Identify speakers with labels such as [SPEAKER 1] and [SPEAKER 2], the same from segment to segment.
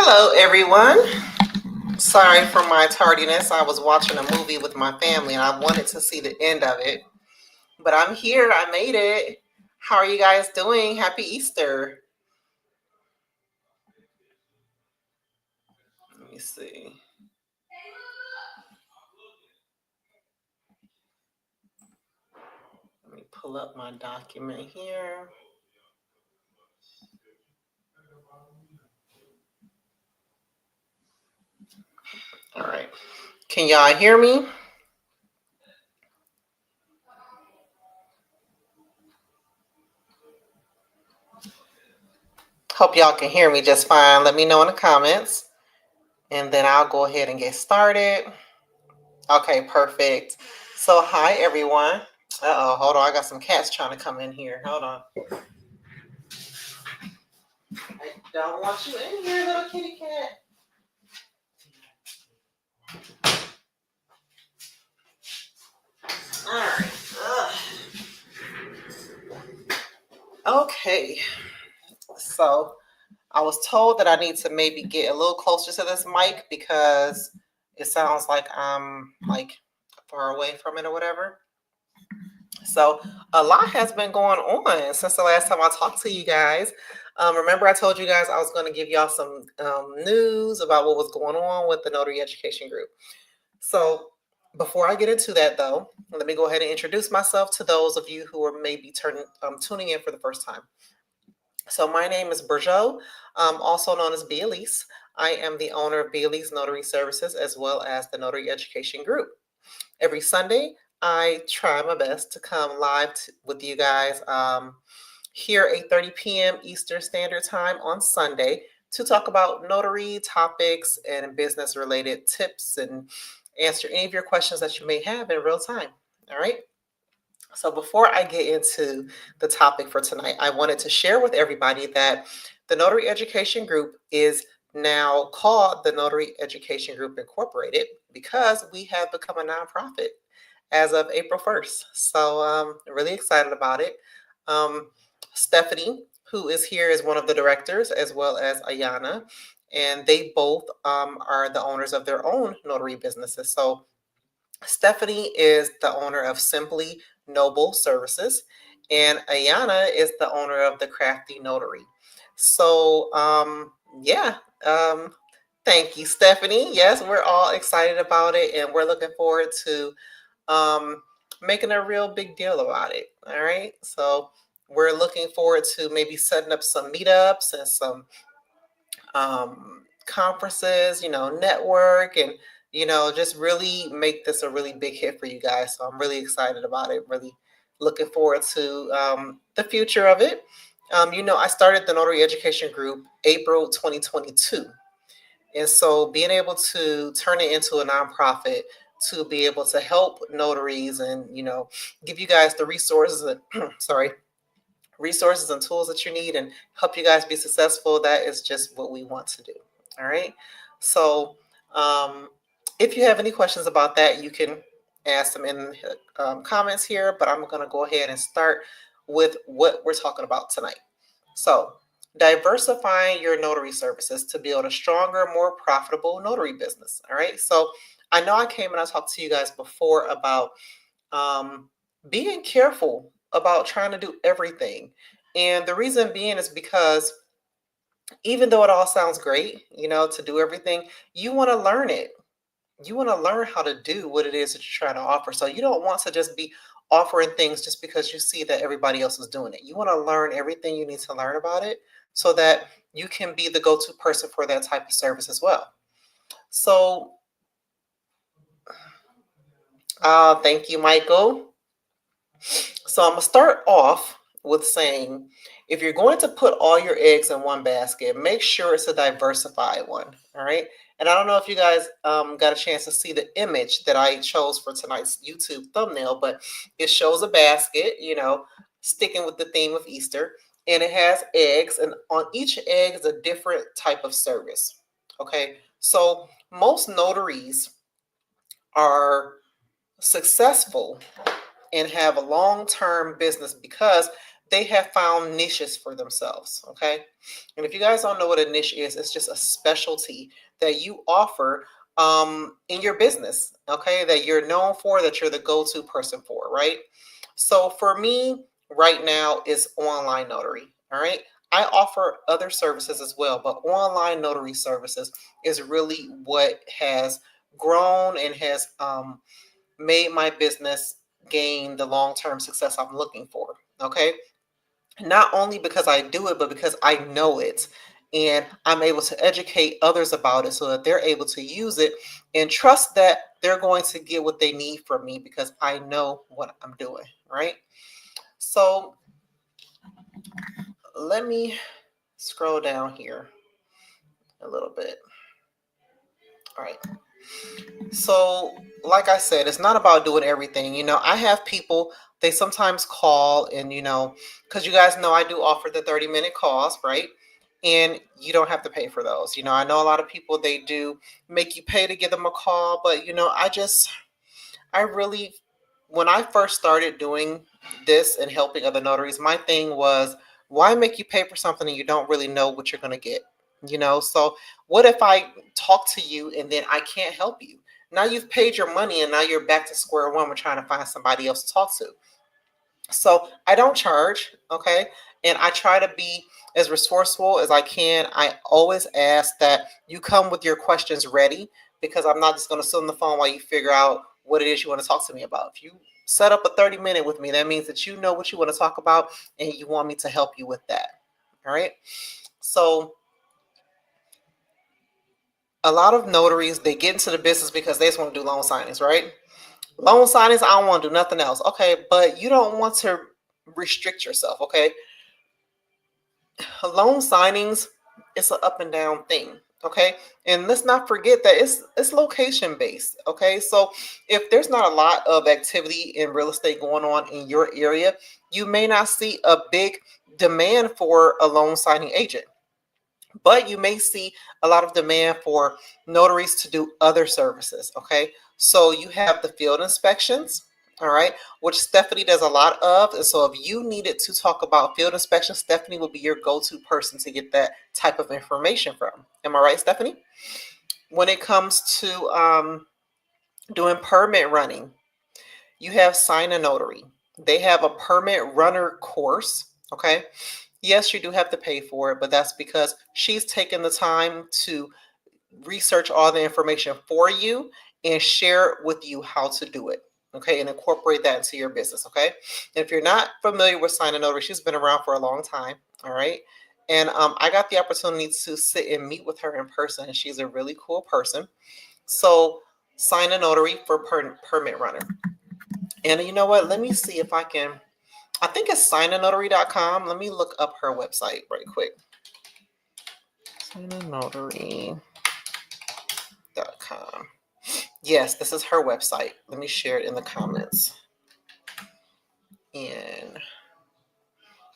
[SPEAKER 1] Hello, everyone. Sorry for my tardiness. I was watching a movie with my family and I wanted to see the end of it. But I'm here. I made it. How are you guys doing? Happy Easter. Let me see. Let me pull up my document here. All right. Can y'all hear me? Hope y'all can hear me just fine. Let me know in the comments. And then I'll go ahead and get started. Okay, perfect. So, hi, everyone. Uh-oh, hold on. I got some cats trying to come in here. Hold on. I don't want you in here, little kitty cat. All right. Okay. So I was told that I need to maybe get a little closer to this mic because it sounds like I'm like far away from it or whatever. So a lot has been going on since the last time I talked to you guys. Remember, I told you guys I was going to give y'all some news about what was going on with the Notary Education Group. So before I get into that, though, let me go ahead and introduce myself to those of you who are maybe tuning in for the first time. So my name is Bergeau, also known as B. Elise. I am the owner of B. Elise Notary Services as well as the Notary Education Group. Every Sunday, I try my best to come live with you guys here at 8:30 p.m. Eastern Standard Time on Sunday to talk about notary topics and business-related tips and answer any of your questions that you may have in real time. All right. So before I get into the topic for tonight, I wanted to share with everybody that the Notary Education Group is now called the Notary Education Group Incorporated because we have become a nonprofit as of April 1st. So really excited about it. Stephanie, who is here, is one of the directors, as well as Ayana, and they both are the owners of their own notary businesses. So Stephanie is the owner of Simply Noble Services, and Ayana is the owner of the Crafty Notary. So, yeah, thank you, Stephanie. Yes, we're all excited about it, and we're looking forward to making a real big deal about it. All right, so we're looking forward to maybe setting up some meetups and some conferences, network and just really make this a really big hit for you guys. So I'm really excited about it. Really looking forward to the future of it. I started the Notary Education Group April 2022. And so being able to turn it into a nonprofit to be able to help notaries and, give you guys the resources and resources and tools that you need and help you guys be successful, that is just what we want to do. All right. So if you have any questions about that, you can ask them in the comments here, but I'm going to go ahead and start with what we're talking about tonight. So diversifying your notary services to build a stronger, more profitable notary business. All right. So I know I came and I talked to you guys before about being careful about trying to do everything. And the reason being is because even though it all sounds great, to do everything, you want to learn it. You want to learn how to do what it is that you're trying to offer. So you don't want to just be offering things just because you see that everybody else is doing it. You want to learn everything you need to learn about it so that you can be the go-to person for that type of service as well. So, thank you, Michael. So I'm going to start off with saying, if you're going to put all your eggs in one basket, make sure it's a diversified one. All right. And I don't know if you guys got a chance to see the image that I chose for tonight's YouTube thumbnail, but it shows a basket, sticking with the theme of Easter, and it has eggs, and on each egg is a different type of service. Okay. So most notaries are successful and have a long-term business because they have found niches for themselves. Okay. And if you guys don't know what a niche is, it's just a specialty that you offer in your business. Okay. That you're known for, that you're the go-to person for, right? So for me right now is online notary. All right. I offer other services as well, but online notary services is really what has grown and has made my business gain the long-term success I'm looking for. Okay. Not only because I do it, but because I know it. And I'm able to educate others about it so that they're able to use it and trust that they're going to get what they need from me because I know what I'm doing. Right. So let me scroll down here a little bit. All right. So, like I said, it's not about doing everything. I have people, they sometimes call and, because you guys know I do offer the 30-minute calls, right? And you don't have to pay for those. I know a lot of people, they do make you pay to give them a call, but, I really, when I first started doing this and helping other notaries, my thing was, why make you pay for something and you don't really know what you're going to get? So what if I talk to you and then I can't help you? Now you've paid your money and now you're back to square one. We're trying to find somebody else to talk to. So I don't charge, okay? And I try to be as resourceful as I can. I always ask that you come with your questions ready because I'm not just going to sit on the phone while you figure out what it is you want to talk to me about. If you set up a 30-minute with me, that means that you know what you want to talk about and you want me to help you with that. All right? So a lot of notaries, they get into the business because they just want to do loan signings, right? Loan signings, I don't want to do nothing else. Okay, but you don't want to restrict yourself, okay? Loan signings, it's an up and down thing. Okay. And let's not forget that it's location based. Okay. So if there's not a lot of activity in real estate going on in your area, you may not see a big demand for a loan signing agent, but you may see a lot of demand for notaries to do other services. Okay. So you have the field inspections, all right, which Stephanie does a lot of. And so if you needed to talk about field inspections, Stephanie will be your go-to person to get that type of information from. Am I right, Stephanie? When it comes to doing permit running, you have Sign a Notary. They have a permit runner course. Okay. Yes, you do have to pay for it, but that's because she's taken the time to research all the information for you and share with you how to do it. Okay, and incorporate that into your business. Okay, and if you're not familiar with Sign a Notary, she's been around for a long time. All right, and I got the opportunity to sit and meet with her in person, and she's a really cool person. So, Sign a Notary for permit runner. And you know what? Let me see if I can. I think it's signanotary.com. Let me look up her website right quick. Signanotary.com. Yes, this is her website. Let me share it in the comments. And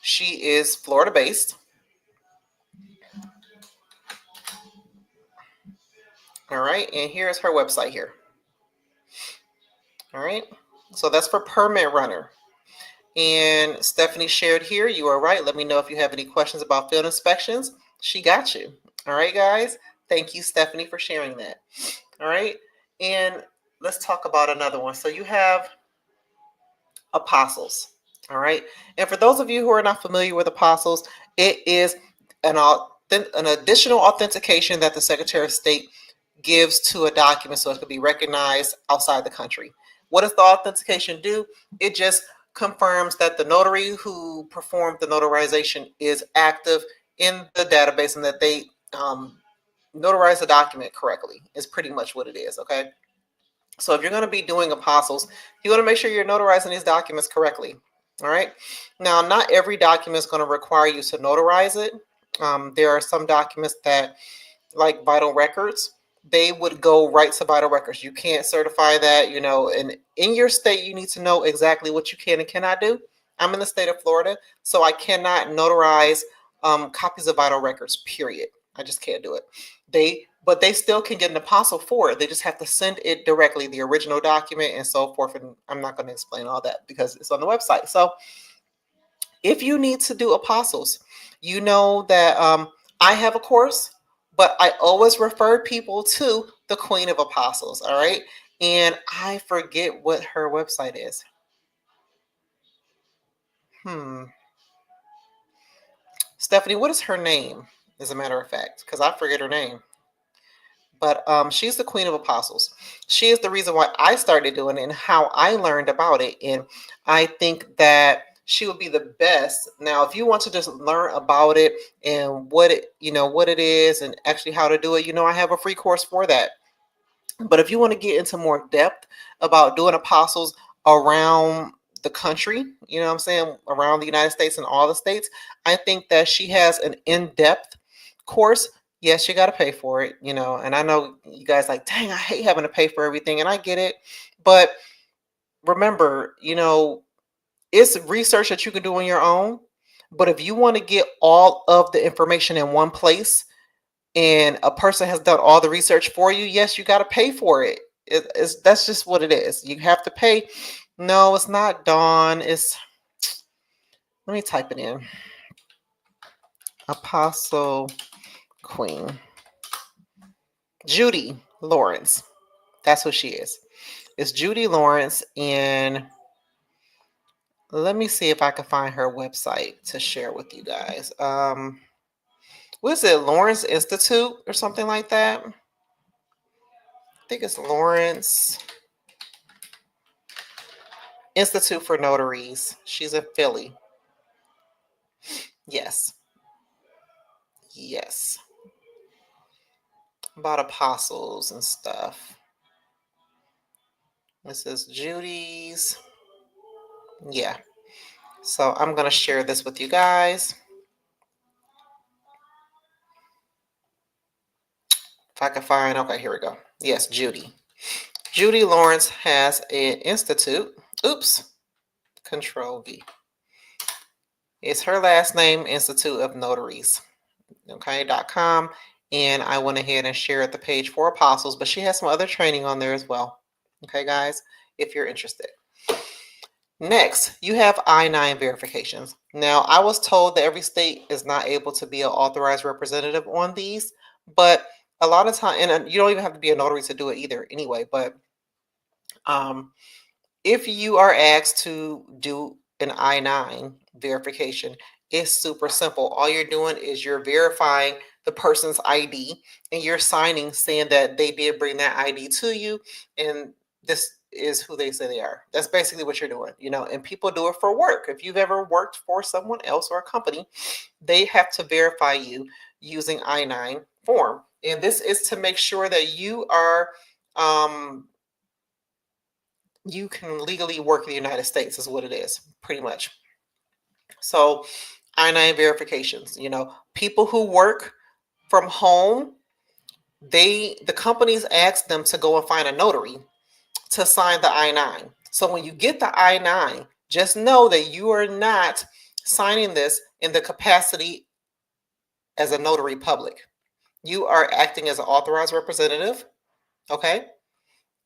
[SPEAKER 1] she is Florida based. All right. And here's her website here. All right. So that's for permit runner. And Stephanie shared here. You are right. Let me know if you have any questions about field inspections. She got you. All right, guys. Thank you, Stephanie, for sharing that. All right. And let's talk about another one. So you have apostles. All right. And for those of you who are not familiar with apostles, it is an additional authentication that the Secretary of State gives to a document so it can be recognized outside the country. What does the authentication do? It just confirms that the notary who performed the notarization is active in the database and that they notarize the document correctly is pretty much what it is. Okay. So if you're going to be doing apostles, you want to make sure you're notarizing these documents correctly. All right. Now, not every document is going to require you to notarize it. There are some documents that, like vital records, they would go right to vital records. You can't certify that, and in your state, you need to know exactly what you can and cannot do. I'm in the state of Florida, so I cannot notarize copies of vital records, period. I just can't do it. But they still can get an apostle for it. They just have to send it directly, the original document and so forth. And I'm not going to explain all that because it's on the website. So If you need to do apostles, you know that I have a course, but I always refer people to the Queen of Apostles. All right. And I forget what her website is. Stephanie, what is her name? As a matter of fact, because I forget her name. But she's the Queen of Apostles. She is the reason why I started doing it and how I learned about it. And I think that she would be the best. Now, if you want to just learn about it and what it is and actually how to do it, I have a free course for that. But if you want to get into more depth about doing apostles around the country, you know what I'm saying, around the United States and all the states, I think that she has an in-depth course. Yes, you got to pay for it, and I know you guys like, dang, I hate having to pay for everything, and I get it. But remember, it's research that you can do on your own. But if you want to get all of the information in one place, and a person has done all the research for you, yes, you got to pay for it. That's just what it is. You have to pay. No, it's not Dawn. Let me type it in. Apostle Queen. Judy Lawrence. That's who she is. It's Judy Lawrence. And let me see if I can find her website to share with you guys. What is it? Lawrence Institute or something like that? I think it's Lawrence Institute for Notaries. She's in Philly. Yes. Yes. About apostles and stuff. This is Judy's. Yeah. So I'm going to share this with you guys. If I can find, okay, here we go. Yes, Judy. Judy Lawrence has an institute. Oops. Control V. It's her last name, Institute of Notaries. Okay, .com. And I went ahead and shared the page for apostles, but she has some other training on there as well. Okay, guys, if you're interested. Next, you have I-9 verifications. Now, I was told that every state is not able to be an authorized representative on these, but a lot of time, and you don't even have to be a notary to do it either anyway, but if you are asked to do an I-9 verification, it's super simple. All you're doing is you're verifying the person's ID and you're signing saying that they did bring that ID to you and this is who they say they are. That's basically what you're doing, and people do it for work. If you've ever worked for someone else or a company, they have to verify you using I-9 form. And this is to make sure that you are you can legally work in the United States is what it is, pretty much. So I-9 verifications, people who work from home, the companies ask them to go and find a notary to sign the I-9. So when you get the I-9, just know that you are not signing this in the capacity as a notary public. You are acting as an authorized representative, okay?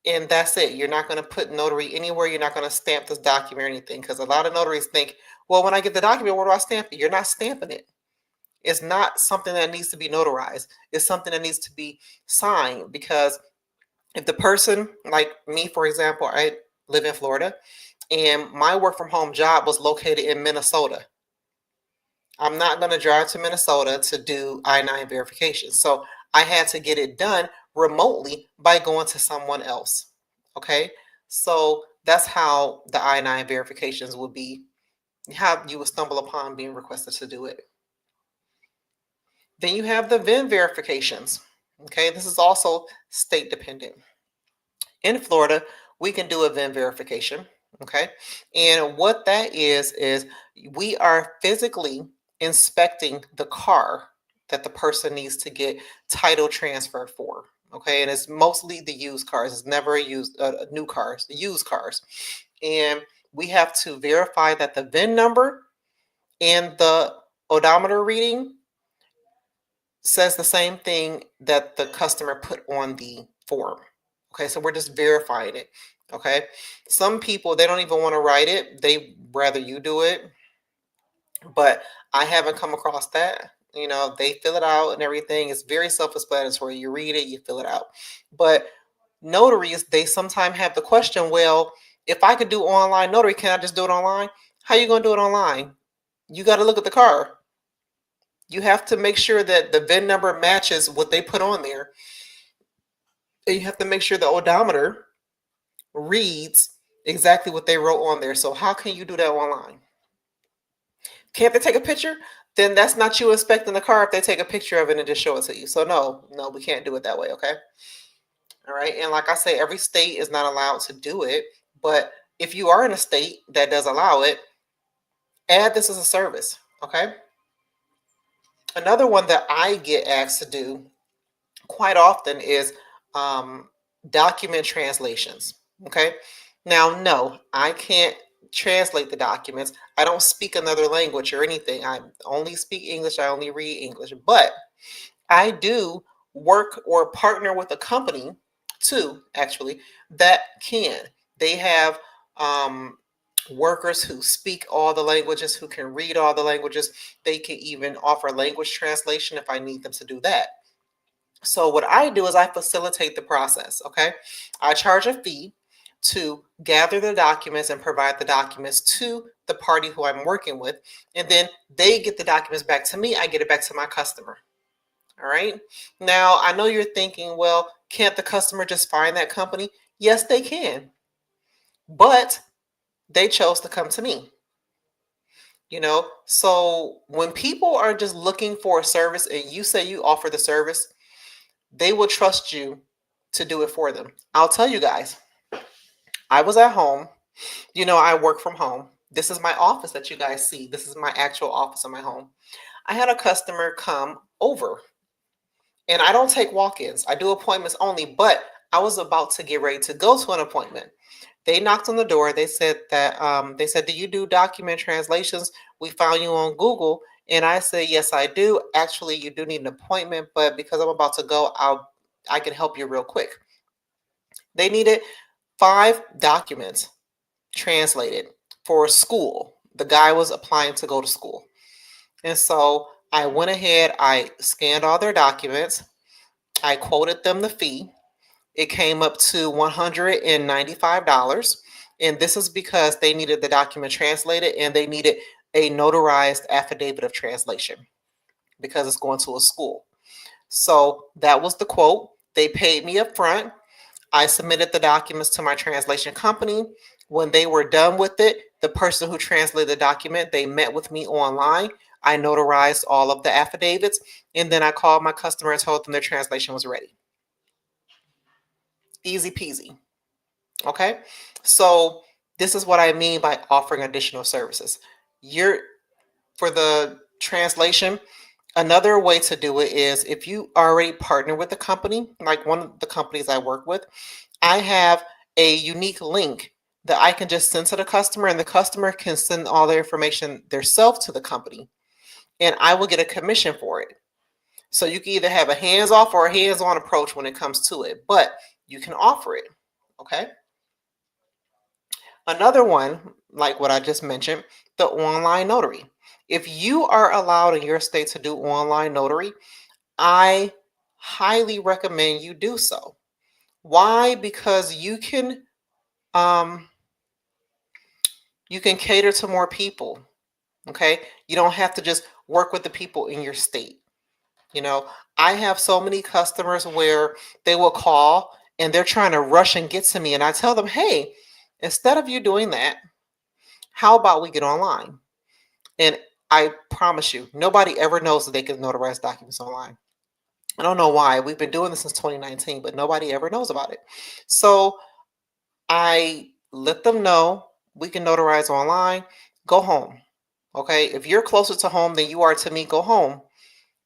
[SPEAKER 1] And that's it. You're not going to put notary anywhere. You're not going to stamp this document or anything, because a lot of notaries think, well, when I get the document, where do I stamp it? You're not stamping it. It's not something that needs to be notarized. It's something that needs to be signed, because if the person, like me, for example, I live in Florida and my work from home job was located in Minnesota. I'm not going to drive to Minnesota to do I-9 verification. So I had to get it done remotely by going to someone else. Okay. So that's how the I-9 verifications would be, how you would stumble upon being requested to do it. Then you have the VIN verifications. Okay. This is also state dependent. In Florida, we can do a VIN verification. Okay. And what that is we are physically inspecting the car that the person needs to get title transfer for. Okay. And it's mostly the used cars. It's never new cars, the used cars. And we have to verify that the VIN number and the odometer reading says the same thing that the customer put on the form. Okay, so we're just verifying it. Okay, some people, they don't even want to write it, they rather you do it. but I haven't come across that. They fill it out and everything. It's very self-explanatory. You read it, you fill it out. But notaries, they sometimes have the question, well, if I could do online notary, can I just do it online? How are you going to do it online? You got to look at the car. You have to make sure that the VIN number matches what they put on there. And you have to make sure the odometer reads exactly what they wrote on there. So how can you do that online? Can't they take a picture? Then that's not you inspecting the car if they take a picture of it and just show it to you. So no, we can't do it that way, okay? All right. And like I say, every state is not allowed to do it. But if you are in a state that does allow it, add this as a service, okay? Another one that I get asked to do quite often is um, document translations. Okay. Now, no, I can't translate the documents. I don't speak another language or anything. I only speak English. I only read English. But I do work or partner with a company too, actually, that can. They have workers who speak all the languages, who can read all the languages. They can even offer language translation if I need them to do that. So what I do is I facilitate the process, okay? I charge a fee to gather the documents and provide the documents to the party who I'm working with, and then they get the documents back to me, I get it back to my customer. All right? Now, I know you're thinking, well, can't the customer just find that company? Yes, they can. But they chose to come to me. So when people are just looking for a service and you say you offer the service, they will trust you to do it for them. I'll tell you guys, I was at home. I work from home. This is my office that you guys see. This is my actual office in my home. I had a customer come over, and I don't take walk ins, I do appointments only, but I was about to get ready to go to an appointment. They knocked on the door. They said, do you do document translations? We found you on Google. And I said, yes, I do. Actually, you do need an appointment, but because I'm about to go, I can help you real quick. They needed 5 documents translated for school. The guy was applying to go to school. And so I went ahead, I scanned all their documents, I quoted them the fee. It came up to $195. And this is because they needed the document translated and they needed a notarized affidavit of translation because it's going to a school. So that was the quote. They paid me up front. I submitted the documents to my translation company. When they were done with it, the person who translated the document, they met with me online. I notarized all of the affidavits, and then I called my customer and told them their translation was ready. Easy peasy. Okay? So this is what I mean by offering additional services. For the translation, another way to do it is if you already partner with a company, like one of the companies I work with, I have a unique link that I can just send to the customer, and the customer can send all their information themselves to the company, and I will get a commission for it. So you can either have a hands-off or a hands-on approach when it comes to it, but you can offer it. Okay. Another one, like what I just mentioned, the online notary. If you are allowed in your state to do online notary, I highly recommend you do so. Why? Because you can cater to more people. Okay? You don't have to just work with the people in your state. I have so many customers where they will call and they're trying to rush and get to me, and I tell them, hey, instead of you doing that, how about we get online? And I promise you, nobody ever knows that they can notarize documents online. I don't know why. We've been doing this since 2019, but nobody ever knows about it. So I let them know we can notarize online. Go home. Okay. If you're closer to home than you are to me, go home.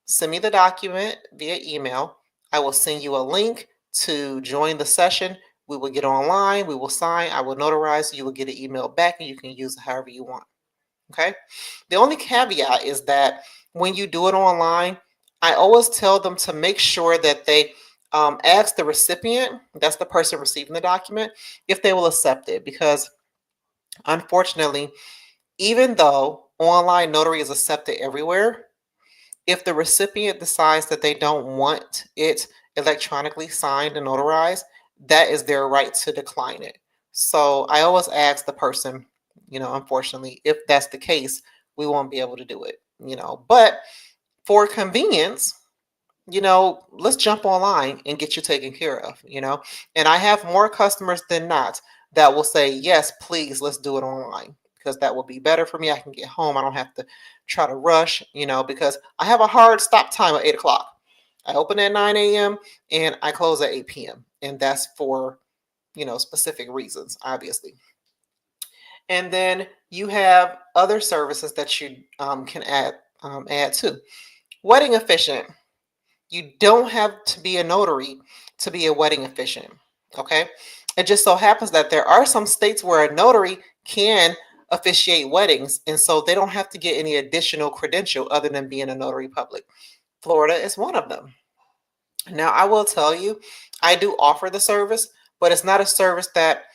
[SPEAKER 1] Send me the document via email. I will send you a link to join the session. We will get online. We will sign. I will notarize. You will get an email back and you can use it however you want. Okay. The only caveat is that when you do it online, I always tell them to make sure that they ask the recipient, that's the person receiving the document, if they will accept it. Because unfortunately, even though online notary is accepted everywhere. If the recipient decides that they don't want it electronically signed and notarized, that is their right to decline it. So I always ask the person, unfortunately, if that's the case, we won't be able to do it, But for convenience, let's jump online and get you taken care of. And I have more customers than not that will say, yes, please, let's do it online because that will be better for me. I can get home. I don't have to try to rush, because I have a hard stop time at 8 o'clock. I open at 9 a.m. and I close at 8 p.m. And that's for, specific reasons, obviously. And then you have other services that you can add to. Wedding officiant. You don't have to be a notary to be a wedding officiant. Okay. It just so happens that there are some states where a notary can officiate weddings, and so they don't have to get any additional credential other than being a notary public. Florida is one of them. Now, I will tell you, I do offer the service, but it's not a service that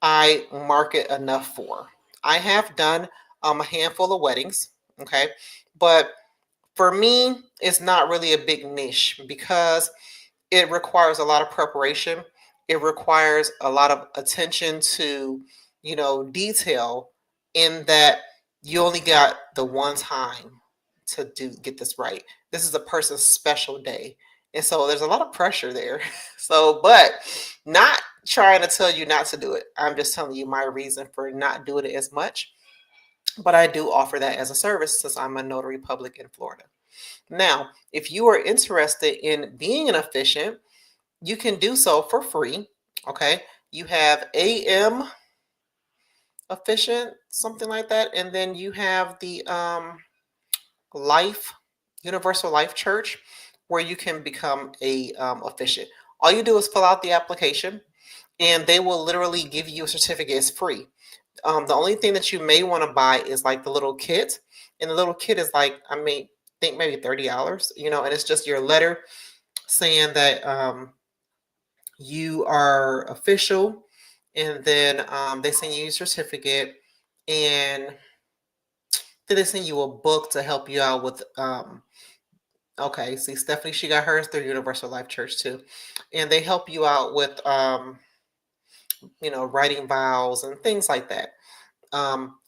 [SPEAKER 1] I market enough for. I have done a handful of weddings, okay, but for me, it's not really a big niche because it requires a lot of preparation. It requires a lot of attention to, detail in that you only got the one time to get this right. This is a person's special day. And so there's a lot of pressure there. So, but not trying to tell you not to do it. I'm just telling you my reason for not doing it as much. But I do offer that as a service since I'm a notary public in Florida. Now, if you are interested in being an officiant, you can do so for free. Okay. You have AM officiant, something like that. And then you have the Life, Universal Life Church, where you can become a officiant. All you do is fill out the application and they will literally give you a certificate. It's free. The only thing that you may want to buy is like the little kit. And the little kit is like, think maybe $30, and it's just your letter saying that you are official, and then they send you a certificate, and then they send you a book to help you out with okay, see, Stephanie, she got hers through Universal Life Church too, and they help you out with writing vows and things like that.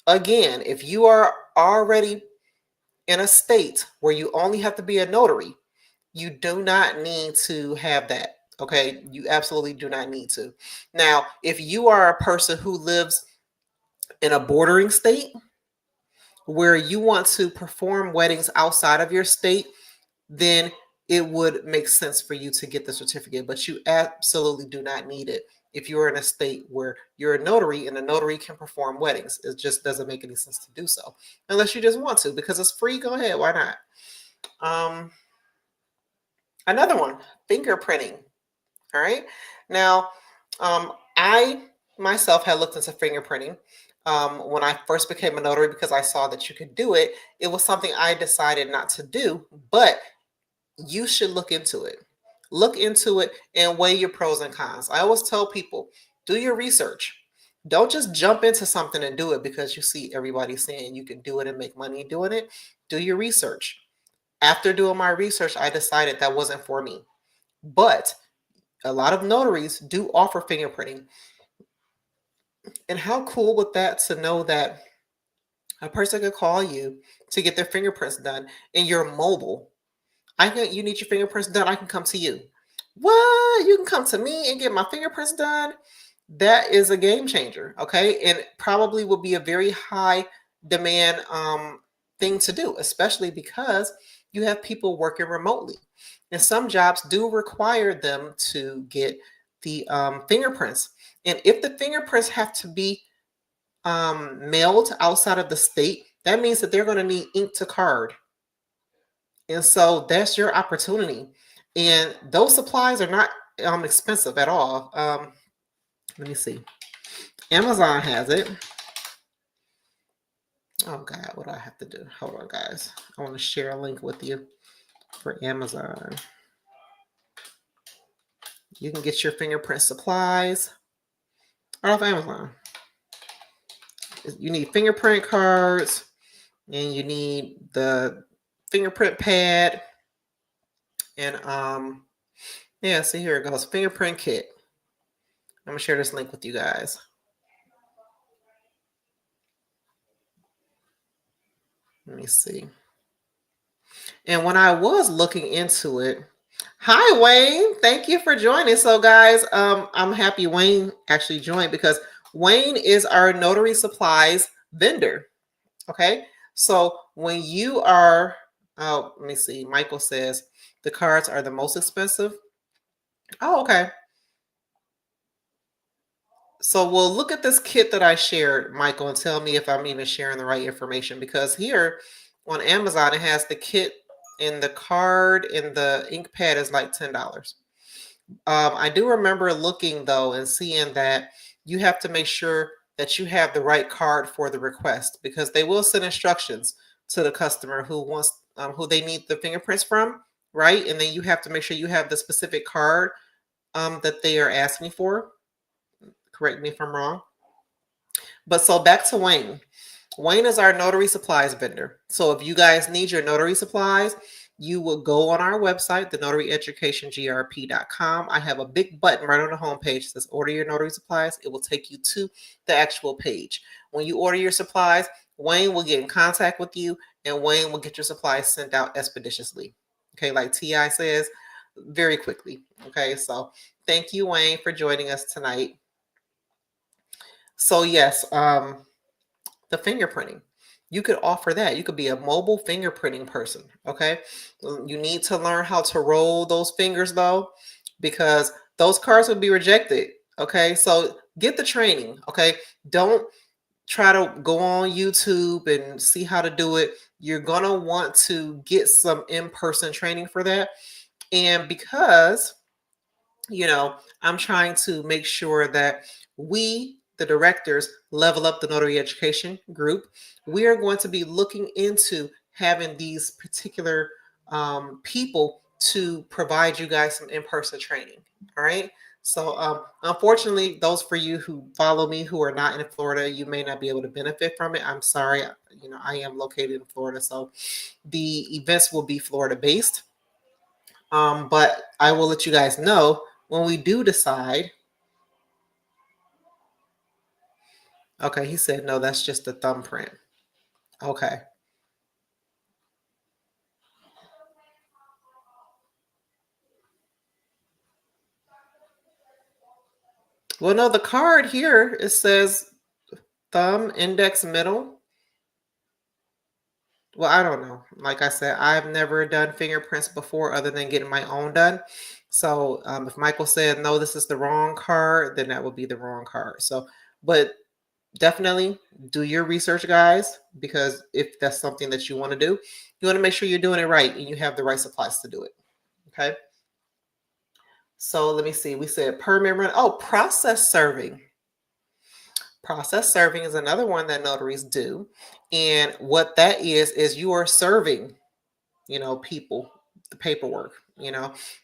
[SPEAKER 1] Again, if you are already in a state where you only have to be a notary, you do not need to have that. Okay, you absolutely do not need to. Now, if you are a person who lives in a bordering state where you want to perform weddings outside of your state, then it would make sense for you to get the certificate, but you absolutely do not need it if you're in a state where you're a notary and a notary can perform weddings. It just doesn't make any sense to do so unless you just want to, because it's free. Go ahead, why not? Another one, fingerprinting. All right. Now, I myself had looked into fingerprinting when I first became a notary because I saw that you could do it. It was something I decided not to do, but you should look into it. Look into it and weigh your pros and cons. I always tell people, do your research. Don't just jump into something and do it because you see everybody saying you can do it and make money doing it. Do your research. After doing my research, I decided that wasn't for me. But a lot of notaries do offer fingerprinting. And how cool would that to know that a person could call you to get their fingerprints done and you're mobile. You need your fingerprints done, I can come to you. What? You can come to me and get my fingerprints done? That is a game changer, okay? And probably will be a very high demand thing to do, especially because you have people working remotely. And some jobs do require them to get the fingerprints. And if the fingerprints have to be mailed outside of the state, that means that they're going to need ink to card. And so that's your opportunity. And those supplies are not expensive at all. Let me see. Amazon has it. Oh God, what do I have to do? Hold on, guys. I want to share a link with you for Amazon. You can get your fingerprint supplies off Amazon. You need fingerprint cards. And you need the fingerprint pad. And yeah, see, here it goes. Fingerprint kit. I'm gonna share this link with you guys. Let me see. And when I was looking into it, hi Wayne, thank you for joining. So guys, I'm happy Wayne actually joined because Wayne is our notary supplies vendor. Okay, so when you are, oh, let me see. Michael says the cards are the most expensive. Oh, okay. So we'll look at this kit that I shared, Michael, and tell me if I'm even sharing the right information, because here on Amazon it has the kit and the card and the ink pad is like $10. I do remember looking though and seeing that you have to make sure that you have the right card for the request, because they will send instructions to the customer who wants who they need the fingerprints from, right? And then you have to make sure you have the specific card that they are asking for. Correct me if I'm wrong. But so back to Wayne. Wayne is our notary supplies vendor. So if you guys need your notary supplies, you will go on our website, thenotary.educationgrp.com. I have a big button right on the homepage that says order your notary supplies. It will take you to the actual page. When you order your supplies, Wayne will get in contact with you and Wayne will get your supplies sent out expeditiously. Okay, like TI says, very quickly. Okay, so thank you, Wayne, for joining us tonight. So yes, the fingerprinting. You could offer that. You could be a mobile fingerprinting person. Okay. You need to learn how to roll those fingers though, because those cards will be rejected. Okay. So get the training. Okay. Don't try to go on YouTube and see how to do it. You're going to want to get some in person training for that. And because I'm trying to make sure that we, the directors, level up the notary education group. We are going to be looking into having these particular people to provide you guys some in-person training. All right. So unfortunately, those for you who follow me who are not in Florida, you may not be able to benefit from it. I'm sorry. I am located in Florida, so the events will be Florida based. But I will let you guys know when we do decide. Okay, he said, no, that's just the thumbprint. Okay. Well, no, the card here, it says thumb, index, middle. Well, I don't know. Like I said, I've never done fingerprints before other than getting my own done. So if Michael said, no, this is the wrong card, then that would be the wrong card. So, but definitely do your research, guys, because if that's something that you want to do, you want to make sure you're doing it right and you have the right supplies to do it. Okay. So let me see. We said permit run. Oh, process serving. Process serving is another one that notaries do. And what that is you are serving, people the paperwork.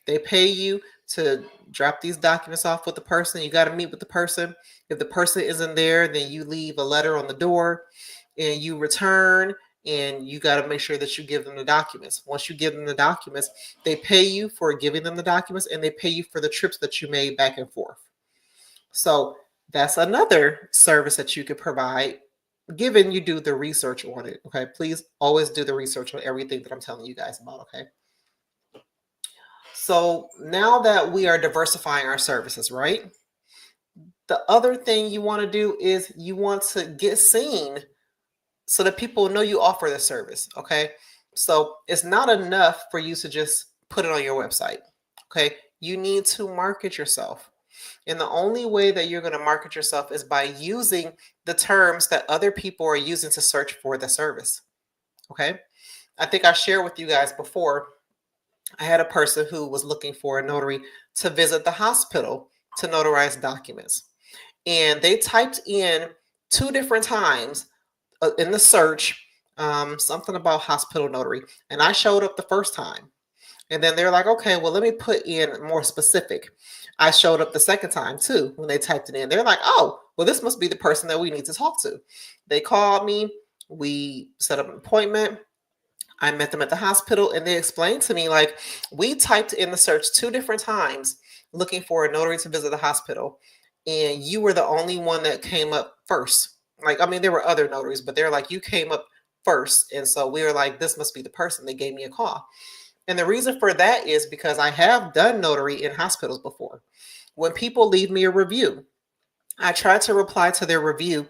[SPEAKER 1] They pay you to drop these documents off with the person. You got to meet with the person. If the person isn't there, then you leave a letter on the door and you return, and you got to make sure that you give them the documents. Once you give them the documents, they pay you for giving them the documents and they pay you for the trips that you made back and forth. So that's another service that you could provide, given you do the research on it. Okay, please always do the research on everything that I'm telling you guys about. Okay. So now that we are diversifying our services, right? The other thing you want to do is you want to get seen so that people know you offer the service. Okay. So it's not enough for you to just put it on your website. Okay. You need to market yourself. And the only way that you're going to market yourself is by using the terms that other people are using to search for the service. Okay. I think I shared with you guys before. I had a person who was looking for a notary to visit the hospital to notarize documents. And they typed in 2 different times in the search something about hospital notary. And I showed up the first time. And then they're like, okay, well, let me put in more specific. I showed up the second time too when they typed it in. They're like, oh, well, this must be the person that we need to talk to. They called me We set up an appointment. I met them at the hospital and they explained to me, like, we typed in the search 2 different times looking for a notary to visit the hospital, and you were the only one that came up first. Like, I mean, there were other notaries, but they're like, you came up first. And so we were like, this must be the person. They gave me a call. And the reason for that is because I have done notary in hospitals before. When people leave me a review, I try to reply to their review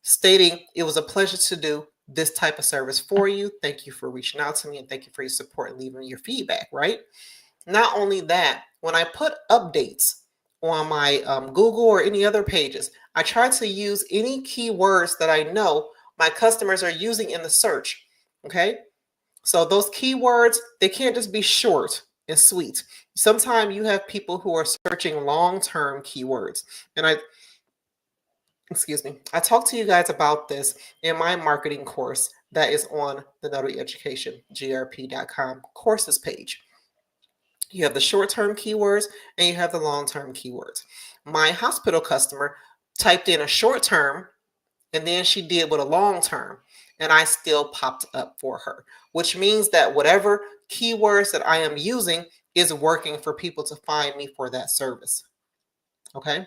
[SPEAKER 1] stating it was a pleasure to do this type of service for you. Thank you for reaching out to me and thank you for your support and leaving your feedback, right? Not only that, when I put updates on my Google or any other pages, I try to use any keywords that I know my customers are using in the search. Okay. So those keywords, they can't just be short and sweet. Sometimes you have people who are searching long-term keywords. And I talked to you guys about this in my marketing course that is on the Notary Education, grp.com courses page. You have the short-term keywords and you have the long-term keywords. My hospital customer typed in a short-term and then she did with a long-term, and I still popped up for her, which means that whatever keywords that I am using is working for people to find me for that service. Okay.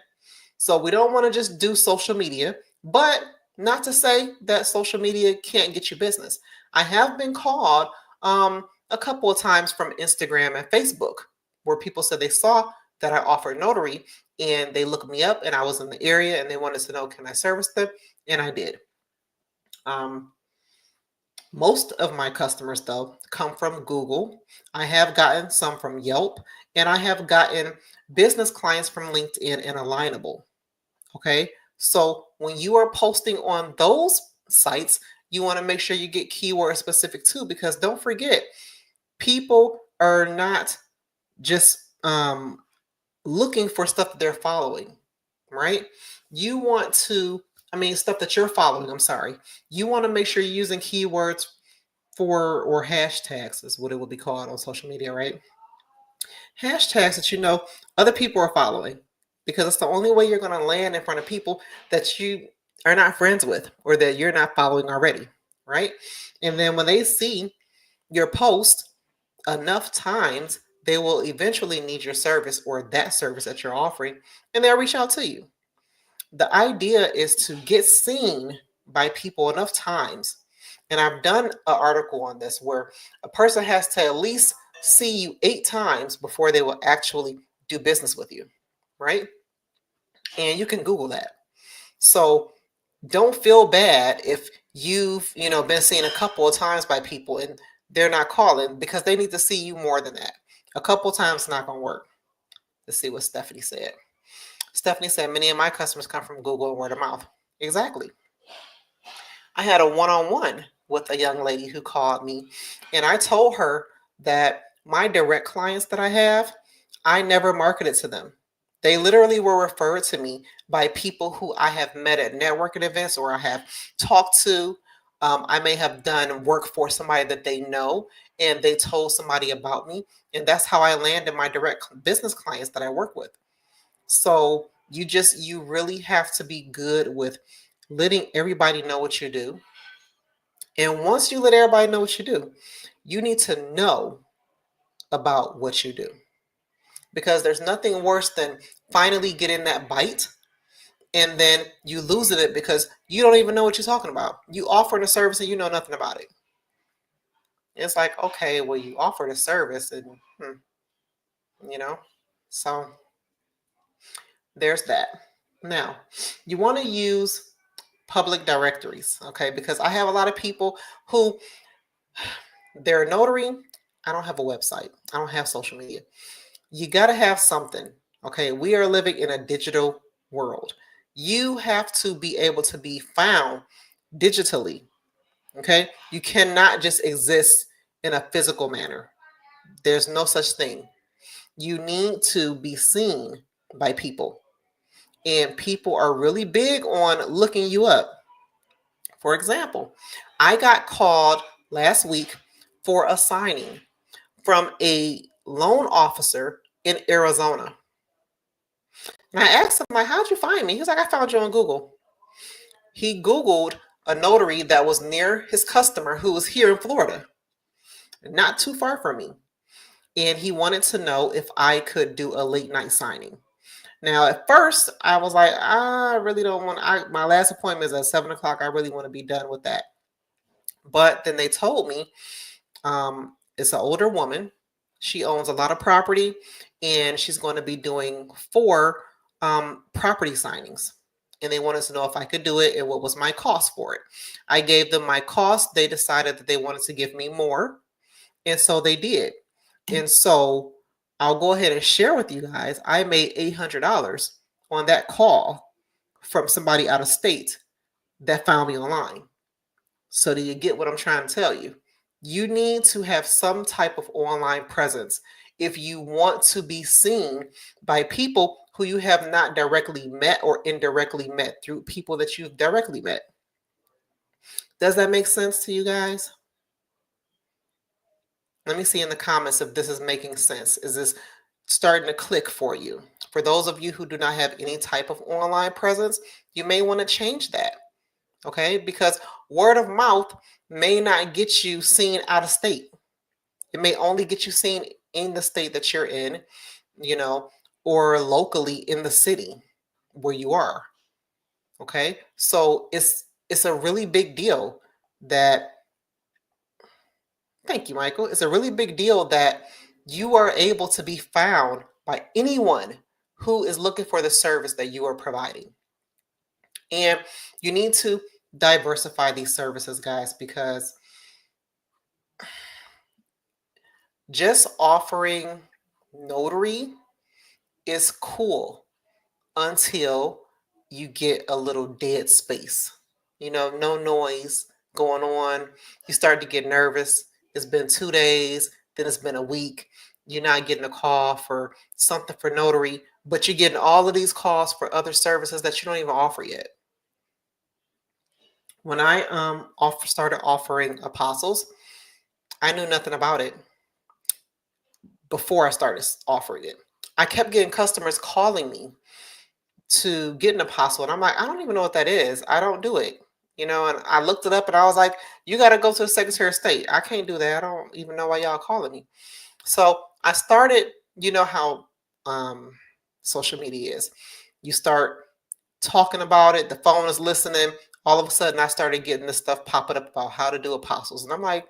[SPEAKER 1] So we don't want to just do social media, but not to say that social media can't get you business. I have been called a couple of times from Instagram and Facebook where people said they saw that I offered notary and they looked me up and I was in the area and they wanted to know, can I service them? And I did. Most of my customers, though, come from Google. I have gotten some from Yelp, and I have gotten business clients from LinkedIn and Alignable. Okay. So when you are posting on those sites, you want to make sure you get keyword specific too, because don't forget, people are not just looking for stuff that they're following, right? You want to, stuff that you're following, I'm sorry. You want to make sure you're using keywords for, or hashtags is what it would be called on social media, right? Hashtags that you know other people are following, because it's the only way you're going to land in front of people that you are not friends with or that you're not following already, right? And then when they see your post enough times, they will eventually need your service or that service that you're offering, and they'll reach out to you. The idea is to get seen by people enough times. And I've done an article on this where a person has to at least see you 8 times before they will actually do business with you, right? And you can Google that. So don't feel bad if you've, been seen a couple of times by people and they're not calling, because they need to see you more than that. A couple of times is not going to work. Let's see what Stephanie said. Stephanie said, many of my customers come from Google and word of mouth. Exactly. I had a one-on-one with a young lady who called me, and I told her that my direct clients that I have, I never marketed to them. They literally were referred to me by people who I have met at networking events or I have talked to. I may have done work for somebody that they know and they told somebody about me. And that's how I landed my direct business clients that I work with. So you really have to be good with letting everybody know what you do. And once you let everybody know what you do, you need to know about what you do, because there's nothing worse than finally getting that bite and then you losing it because you don't even know what you're talking about. You offered a service and you know nothing about it. It's like, okay, well, you offered a service and, you know, so there's that. Now, you want to use public directories, okay? Because I have a lot of people who, they're a notary. I don't have a website. I don't have social media. You got to have something, okay? We are living in a digital world. You have to be able to be found digitally, okay? You cannot just exist in a physical manner. There's no such thing. You need to be seen by people. And people are really big on looking you up. For example, I got called last week for a signing from a loan officer in Arizona. And I asked him, like, how'd you find me? He's like, I found you on Google. He Googled a notary that was near his customer who was here in Florida, not too far from me. And he wanted to know if I could do a late night signing. Now, at first, I was like, I really don't want. My last appointment is at 7 o'clock. I really want to be done with that. But then they told me it's an older woman. She owns a lot of property, and she's going to be doing 4 property signings. And they wanted to know if I could do it and what was my cost for it. I gave them my cost. They decided that they wanted to give me more, and so they did. And so I'll go ahead and share with you guys. I made $800 on that call from somebody out of state that found me online. So do you get what I'm trying to tell you? You need to have some type of online presence if you want to be seen by people who you have not directly met or indirectly met through people that you've directly met. Does that make sense to you guys? Let me see in the comments if this is making sense. Is this starting to click for you? For those of you who do not have any type of online presence, you may want to change that. Okay, because word of mouth may not get you seen out of state. It may only get you seen in the state that you're in, or locally in the city where you are. Okay, so it's a really big deal that. Thank you, Michael. It's a really big deal that you are able to be found by anyone who is looking for the service that you are providing. And you need to diversify these services, guys, because just offering notary is cool until you get a little dead space. No noise going on. You start to get nervous. It's been 2 days, then it's been a week. You're not getting a call for something for notary, but you're getting all of these calls for other services that you don't even offer yet. When I started offering apostles, I knew nothing about it before I started offering it. I kept getting customers calling me to get an apostle, and I'm like, I don't even know what that is. I don't do it. And I looked it up and I was like, you got to go to the Secretary of State. I can't do that. I don't even know why y'all calling me. So I started, how social media is. You start talking about it. The phone is listening. All of a sudden, I started getting this stuff popping up about how to do apostles. And I'm like,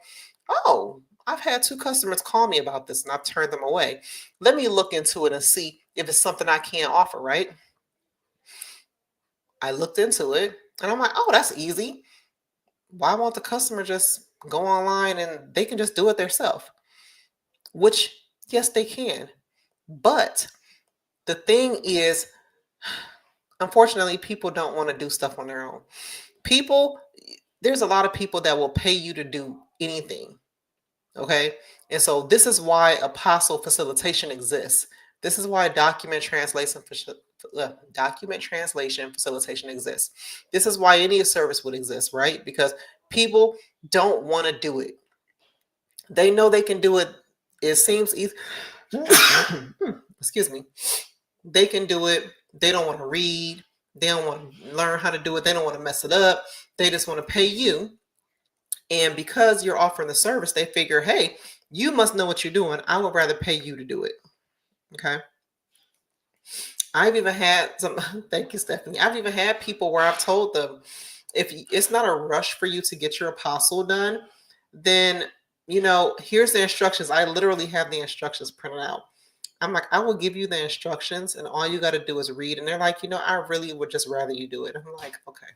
[SPEAKER 1] oh, I've had 2 customers call me about this and I've turned them away. Let me look into it and see if it's something I can't offer, right? I looked into it and I'm like, oh, that's easy. Why won't the customer just go online and they can just do it themselves? Which, yes, they can. But the thing is, unfortunately, people don't want to do stuff on their own. There's a lot of people that will pay you to do anything. Okay. And so this is why apostle facilitation exists. This is why document translation facilitation exists. This is why any service would exist, right? Because people don't want to do it. They know they can do it. It seems easy. Excuse me. They can do it. They don't want to read. They don't want to learn how to do it. They don't want to mess it up. They just want to pay you. And because you're offering the service, they figure, hey, you must know what you're doing. I would rather pay you to do it. Okay. I've even had thank you, Stephanie. I've even had people where I've told them, if it's not a rush for you to get your apostle done, then, here's the instructions. I literally have the instructions printed out. I'm like, I will give you the instructions and all you got to do is read. And they're like, I really would just rather you do it. I'm like, okay.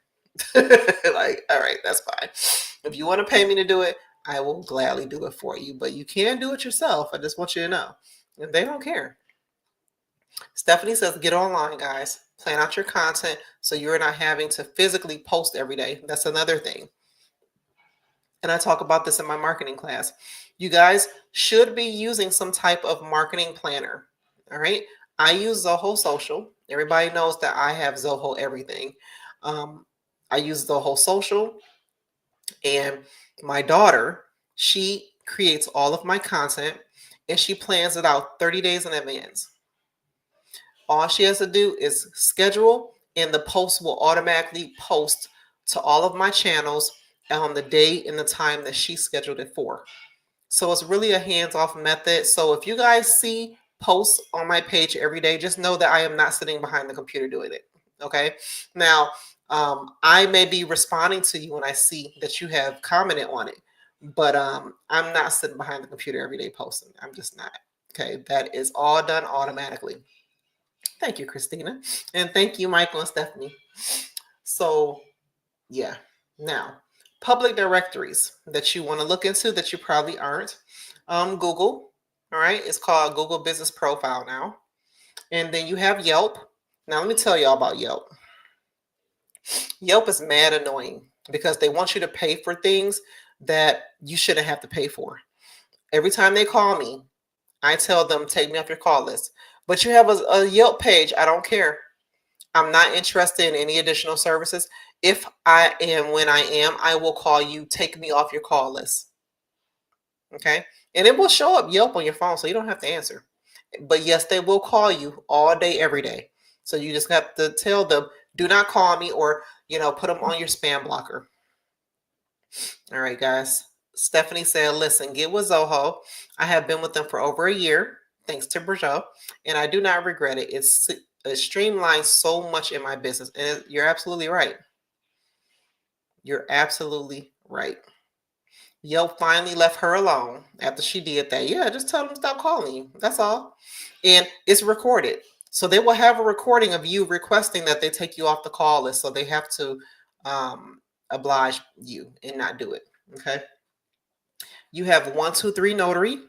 [SPEAKER 1] Like, all right, that's fine. If you want to pay me to do it, I will gladly do it for you. But you can do it yourself. I just want you to know. And they don't care. Stephanie says, get online, guys. Plan out your content so you're not having to physically post every day. That's another thing. And I talk about this in my marketing class. You guys should be using some type of marketing planner. All right. I use Zoho Social. Everybody knows that I have Zoho everything. I use Zoho Social. And my daughter, she creates all of my content and she plans it out 30 days in advance. All she has to do is schedule and the post will automatically post to all of my channels on the date and the time that she scheduled it for. So it's really a hands-off method. So if you guys see posts on my page every day, just know that I am not sitting behind the computer doing it. Okay. Now, I may be responding to you when I see that you have commented on it, but I'm not sitting behind the computer every day posting. I'm just not. Okay. That is all done automatically. Thank you, Christina. And thank you, Michael and Stephanie. So, yeah. Now, public directories that you want to look into that you probably aren't. Google, all right, it's called Google Business Profile now. And then you have Yelp. Now, let me tell y'all about Yelp. Yelp is mad annoying because they want you to pay for things that you shouldn't have to pay for. Every time they call me, I tell them, take me off your call list. But you have a Yelp page, I don't care. I'm not interested in any additional services. If I am when I am, I will call you, take me off your call list. Okay. And it will show up Yelp on your phone, so you don't have to answer. But yes, they will call you all day, every day. So you just have to tell them, do not call me, or, put them on your spam blocker. All right, guys. Stephanie said, listen, get with Zoho. I have been with them for over a year, thanks to Bridget, and I do not regret it. It streamlines so much in my business. And you're absolutely right. You're absolutely right. Yelp finally left her alone after she did that. Yeah, just tell them to stop calling you. That's all. And it's recorded. So they will have a recording of you requesting that they take you off the call list. So they have to oblige you and not do it. Okay. You have 123 Notary.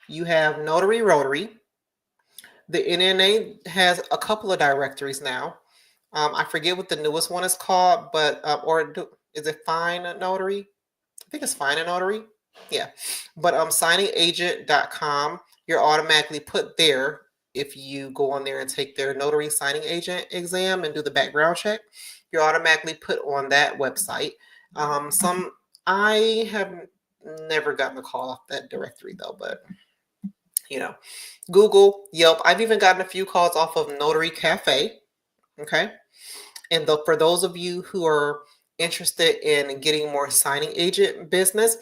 [SPEAKER 1] You have Notary Rotary. The NNA has a couple of directories now. I forget what the newest one is called, but is it Fine Notary? I think it's Fine Notary. Yeah. But signingagent.com, you're automatically put there if you go on there and take their notary signing agent exam and do the background check. You're automatically put on that website. I have never gotten a call off that directory though, but Google, Yelp. I've even gotten a few calls off of Notary Cafe. Okay. And for those of you who are interested in getting more signing agent business,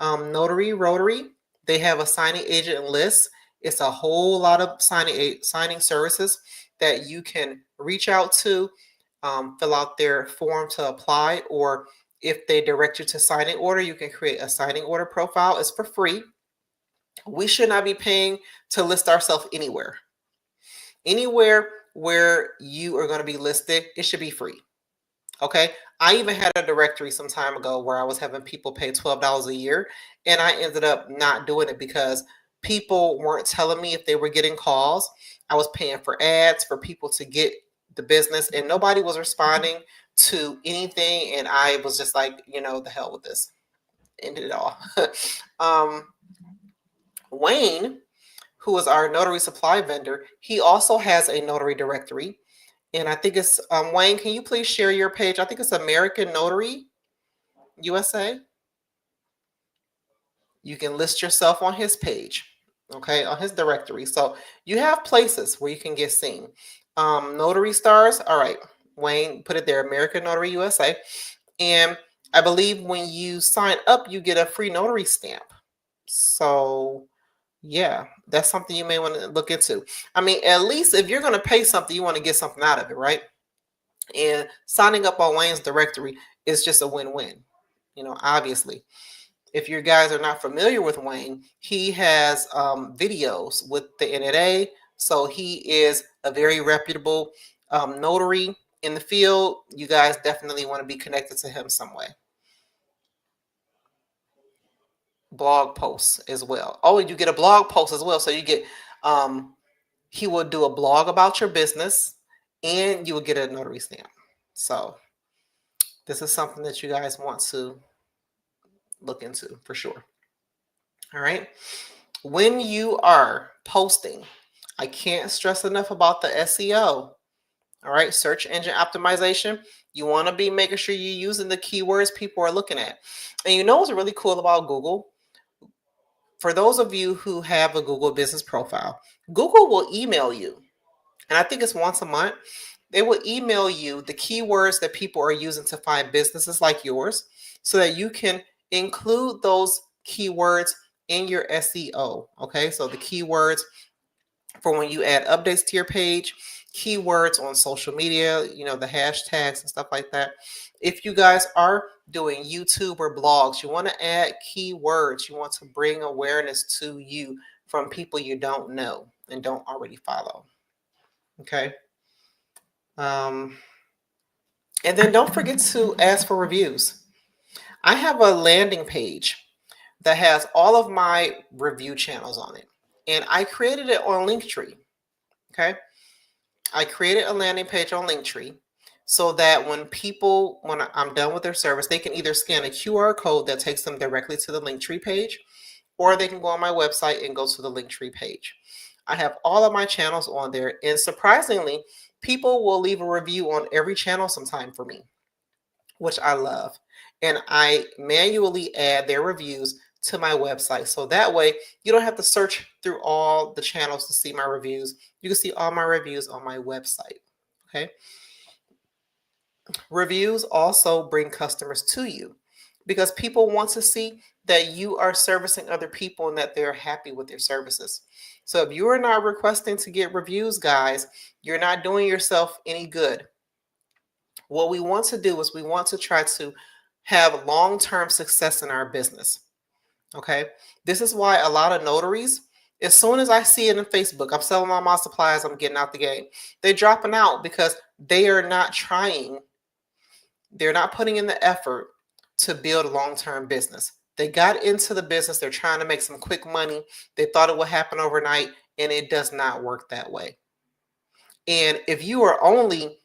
[SPEAKER 1] Notary Rotary, they have a signing agent list. It's a whole lot of signing services that you can reach out to, fill out their form to apply, or if they direct you to signing order, you can create a signing order profile. It's for free. We should not be paying to list ourselves anywhere. Anywhere where you are going to be listed, it should be free. Okay. I even had a directory some time ago where I was having people pay $12 a year, and I ended up not doing it because people weren't telling me if they were getting calls. I was paying for ads for people to get the business, and nobody was responding to anything. And I was just like, the hell with this. Ended it all. Wayne, who is our notary supply vendor, he also has a notary directory. And I think it's, Wayne, can you please share your page? I think it's American Notary USA. You can list yourself on his page, okay, on his directory. So you have places where you can get seen. Notary Stars, all right, Wayne, put it there, American Notary USA. And I believe when you sign up, you get a free notary stamp. So yeah, that's something you may want to look into. I mean, at least if you're going to pay something, you want to get something out of it, right? And signing up on Wayne's directory is just a win-win, obviously. If you guys are not familiar with Wayne, he has videos with the NNA. So he is a very reputable notary in the field. You guys definitely want to be connected to him some way. Blog posts as well. Oh, you get a blog post as well. So you get, he will do a blog about your business, and you will get a notary stamp. So this is something that you guys want to look into for sure. All right. When you are posting, I can't stress enough about the SEO. All right. Search engine optimization. You want to be making sure you're using the keywords people are looking at. And what's really cool about Google? For those of you who have a Google business profile, Google will email you. And I think it's once a month. They will email you the keywords that people are using to find businesses like yours so that you can include those keywords in your SEO. Okay, so the keywords for when you add updates to your page, keywords on social media, the hashtags and stuff like that. If you guys are doing YouTube or blogs, you want to add keywords. You want to bring awareness to you from people you don't know and don't already follow. Okay. And then don't forget to ask for reviews. I have a landing page that has all of my review channels on it. And I created it on Linktree. Okay. I created a landing page on Linktree so that when I'm done with their service, they can either scan a QR code that takes them directly to the Linktree page, or they can go on my website and go to the Linktree page. I have all of my channels on there, and surprisingly, people will leave a review on every channel sometime for me, which I love. And I manually add their reviews to my website. So that way you don't have to search through all the channels to see my reviews. You can see all my reviews on my website. Okay. Reviews also bring customers to you because people want to see that you are servicing other people and that they're happy with your services. So if you are not requesting to get reviews, guys, you're not doing yourself any good. What we want to do is we want to try to have long-term success in our business. Okay. This is why a lot of notaries, as soon as I see it in Facebook, I'm selling all my supplies, I'm getting out the game. They're dropping out because they are not trying. They're not putting in the effort to build a long-term business. They got into the business. They're trying to make some quick money. They thought it would happen overnight, and it does not work that way. And if you are only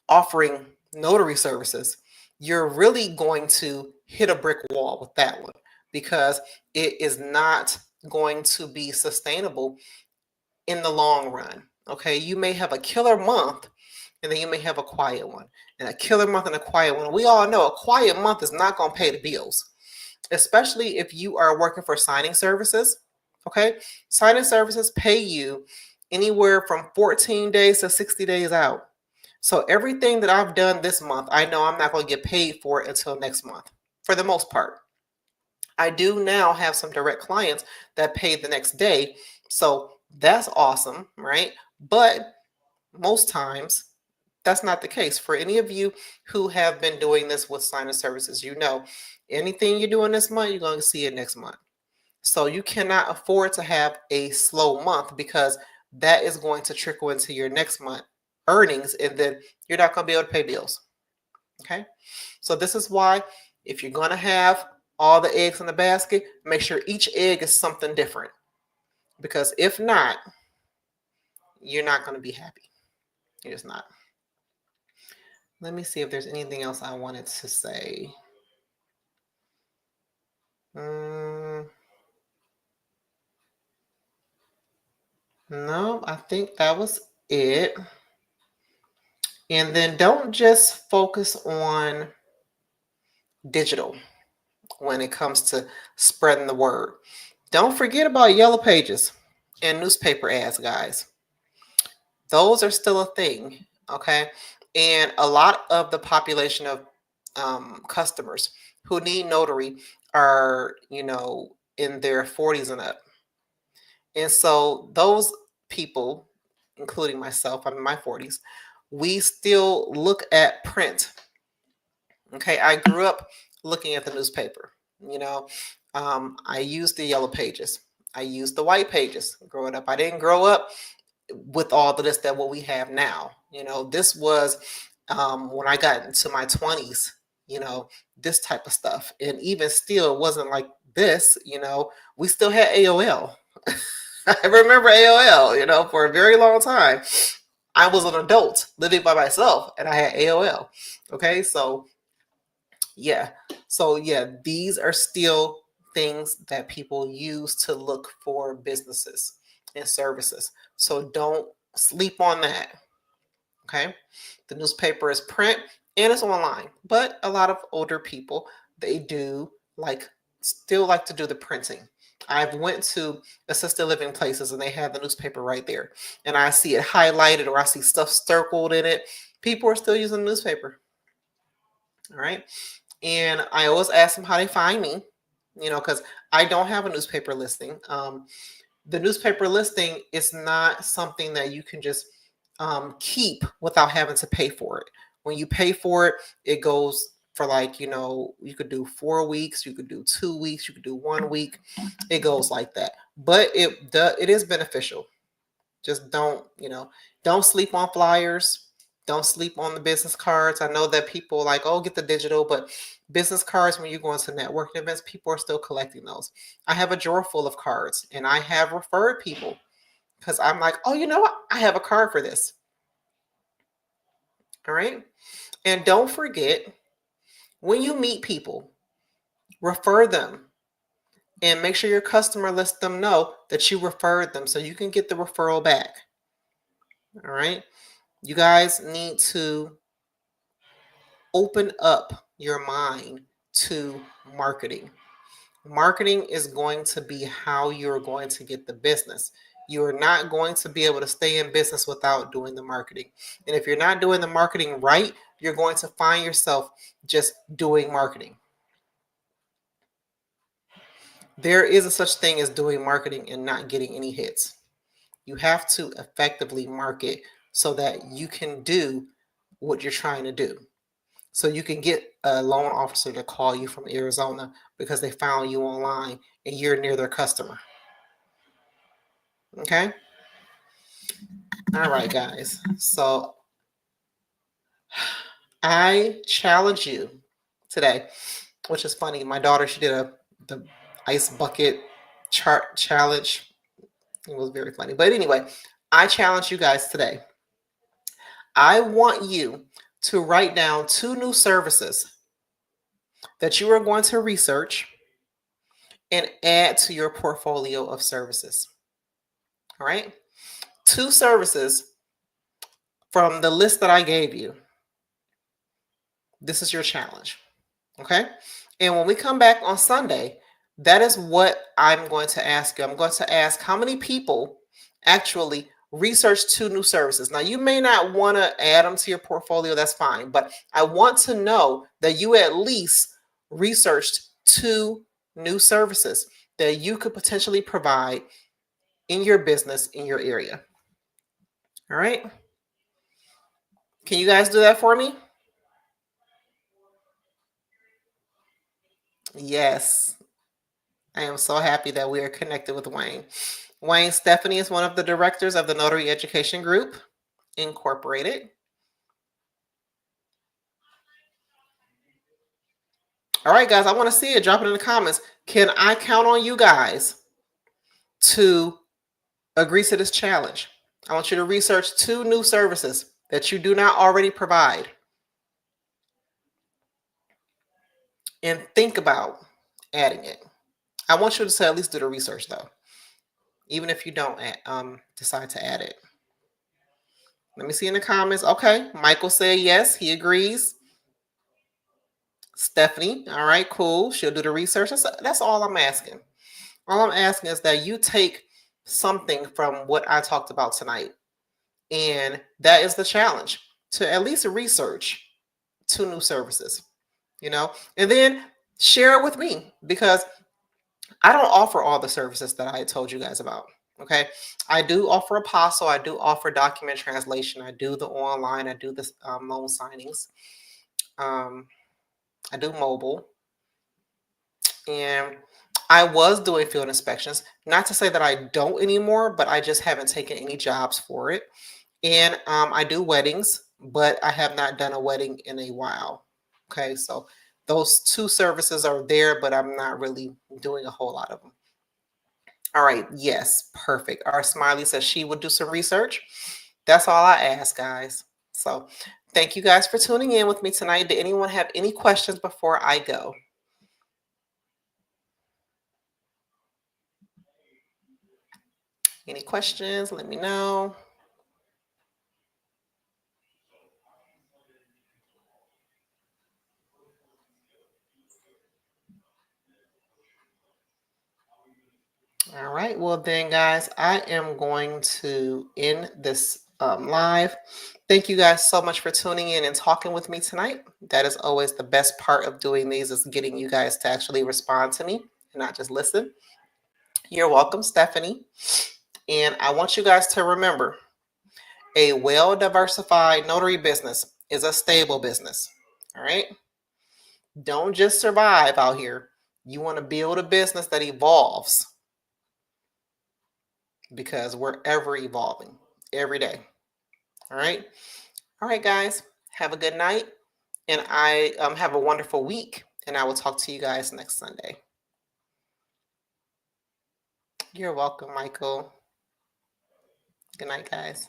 [SPEAKER 1] offering notary services, you're really going to hit a brick wall with that one because it is not going to be sustainable in the long run. Okay, you may have a killer month and then you may have a quiet one, and a killer month and a quiet one. We all know a quiet month is not going to pay the bills, especially if you are working for signing services. Okay, signing services pay you anywhere from 14 days to 60 days out. So everything that I've done this month, I know I'm not going to get paid for it until next month, for the most part. I do now have some direct clients that pay the next day. So that's awesome, right? But most times, that's not the case. For any of you who have been doing this with signing services, anything you're doing this month, you're going to see it next month. So you cannot afford to have a slow month because that is going to trickle into your next month earnings, and then you're not going to be able to pay bills. Okay. So this is why if you're going to have all the eggs in the basket, make sure each egg is something different, because if not, you're not going to be happy. You're just not. Let me see if there's anything else I wanted to say. No, I think that was it. And then don't just focus on digital when it comes to spreading the word. Don't forget about yellow pages and newspaper ads, guys. Those are still a thing, okay? And a lot of the population of customers who need notary are, in their 40s and up. And so those people, including myself, I'm in my 40s, we still look at print. Okay, I grew up looking at the newspaper. I used the yellow pages. I used the white pages growing up. I didn't grow up with all of this that what we have now. This was when I got into my 20s, this type of stuff. And even still, it wasn't like this, we still had AOL. I remember AOL, for a very long time. I was an adult living by myself and I had AOL. Okay, so yeah. So yeah, these are still things that people use to look for businesses and services. So don't sleep on that. Okay. The newspaper is print and it's online, but a lot of older people, they do still like to do the printing. I've went to assisted living places and they have the newspaper right there, and I see it highlighted or I see stuff circled in it. People are still using the newspaper. All right. And I always ask them how they find me, because I don't have a newspaper listing. The newspaper listing is not something that you can just keep without having to pay for it. When you pay for it, it goes for you could do 4 weeks, you could do 2 weeks, you could do 1 week. It goes like that. But it is beneficial. Just don't sleep on flyers. Don't sleep on the business cards. I know that people like, oh, get the digital, but business cards, when you go into networking events, people are still collecting those. I have a drawer full of cards and I have referred people because I'm like, oh, you know what? I have a card for this. All right. And don't forget, when you meet people, refer them and make sure your customer lets them know that you referred them so you can get the referral back. All right. You guys need to open up your mind to marketing. Marketing is going to be how you're going to get the business. You're not going to be able to stay in business without doing the marketing. And if you're not doing the marketing right, you're going to find yourself just doing marketing. There is a such thing as doing marketing and not getting any hits. You have to effectively market so that you can do what you're trying to do. So you can get a loan officer to call you from Arizona because they found you online and you're near their customer. Okay? All right, guys. So I challenge you today, which is funny. My daughter, she did the ice bucket chart challenge. It was very funny. But anyway, I challenge you guys today. I want you to write down 2 new services that you are going to research and add to your portfolio of services. All right? 2 services from the list that I gave you. This is your challenge. Okay? And when we come back on Sunday, that is what I'm going to ask you. I'm going to ask how many people actually research 2 new services. Now, you may not want to add them to your portfolio. That's fine. But I want to know that you at least researched 2 new services that you could potentially provide in your business, in your area. All right? Can you guys do that for me? Yes. I am so happy that we are connected with Wayne. Wayne Stephanie is one of the directors of the Notary Education Group, Incorporated. All right, guys, I want to see it. Drop it in the comments. Can I count on you guys to agree to this challenge? I want you to research 2 new services that you do not already provide and think about adding it. I want you to at least do the research, though, even if you don't decide to add it. Let me see in the comments. Okay, Michael said yes, he agrees. Stephanie, all right, cool. She'll do the research. That's all I'm asking. All I'm asking is that you take something from what I talked about tonight. And that is the challenge, to at least research 2 new services, and then share it with me, because I don't offer all the services that I told you guys about. Okay. I do offer Apostle. I do offer document translation. I do the online. I do the loan signings. I do mobile. And I was doing field inspections. Not to say that I don't anymore, but I just haven't taken any jobs for it. And I do weddings, but I have not done a wedding in a while. Okay, so those 2 services are there, but I'm not really doing a whole lot of them. All right, yes, perfect. Our Smiley says she would do some research. That's all I ask, guys. So thank you guys for tuning in with me tonight. Did anyone have any questions before I go? Any questions? Let me know. Well, then, guys, I am going to end this live. Thank you guys so much for tuning in and talking with me tonight. That is always the best part of doing these, is getting you guys to actually respond to me and not just listen. You're welcome, Stephanie. And I want you guys to remember, a well-diversified notary business is a stable business. All right. Don't just survive out here. You want to build a business that evolves, because we're ever evolving every day. All right. All right, guys. Have a good night. And I have a wonderful week. And I will talk to you guys next Sunday. You're welcome, Michael. Good night, guys.